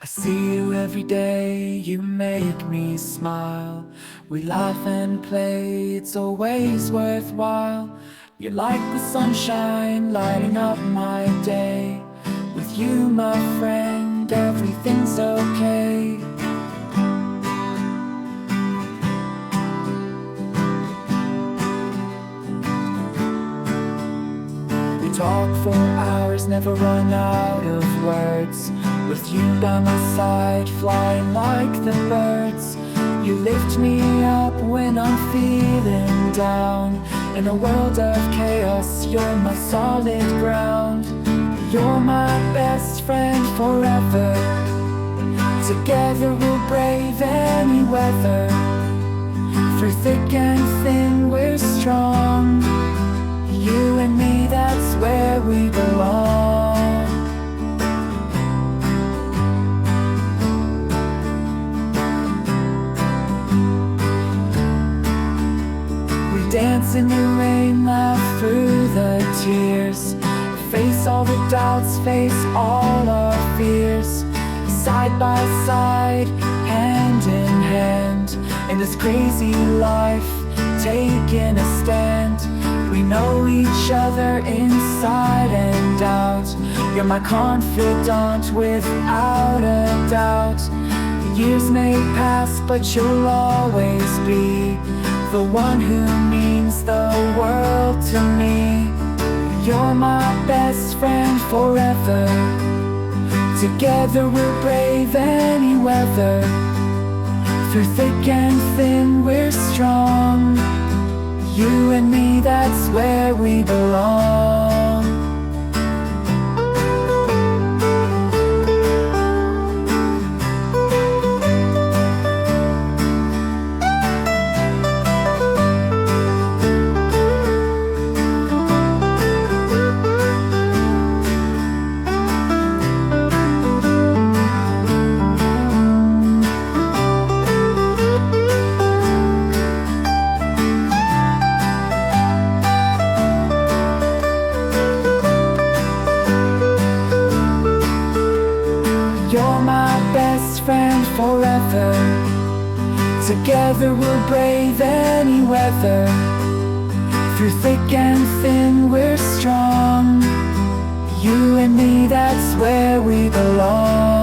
I see you every day, you make me smile. We laugh and play, it's always worthwhile. You're like the sunshine, lighting up my day. With you, my friend, everything's okay. We talk for hours, never run out of words. With you by my side, flying like the birds. You lift me up when I'm feeling down. In a world of chaos, you're my solid ground. You're my best friend forever. Together we'll brave any weather. Through thick and thin, we're strong. You and me, that's where we belong. Dance in the rain, laugh through the tears. Face all the doubts, face all our fears. Side by side, hand in hand. In this crazy life, taking a stand. We know each other inside and out. You're my confidant without a doubt. Years may pass, but you'll always be the one who means the world to me. You're my best friend forever. Together we're brave any weather. Through thick and thin, we're strong. You and me, that's where we belong. You're my best friend forever. Together we'll brave any weather. Through thick and thin, we're strong. You and me, that's where we belong.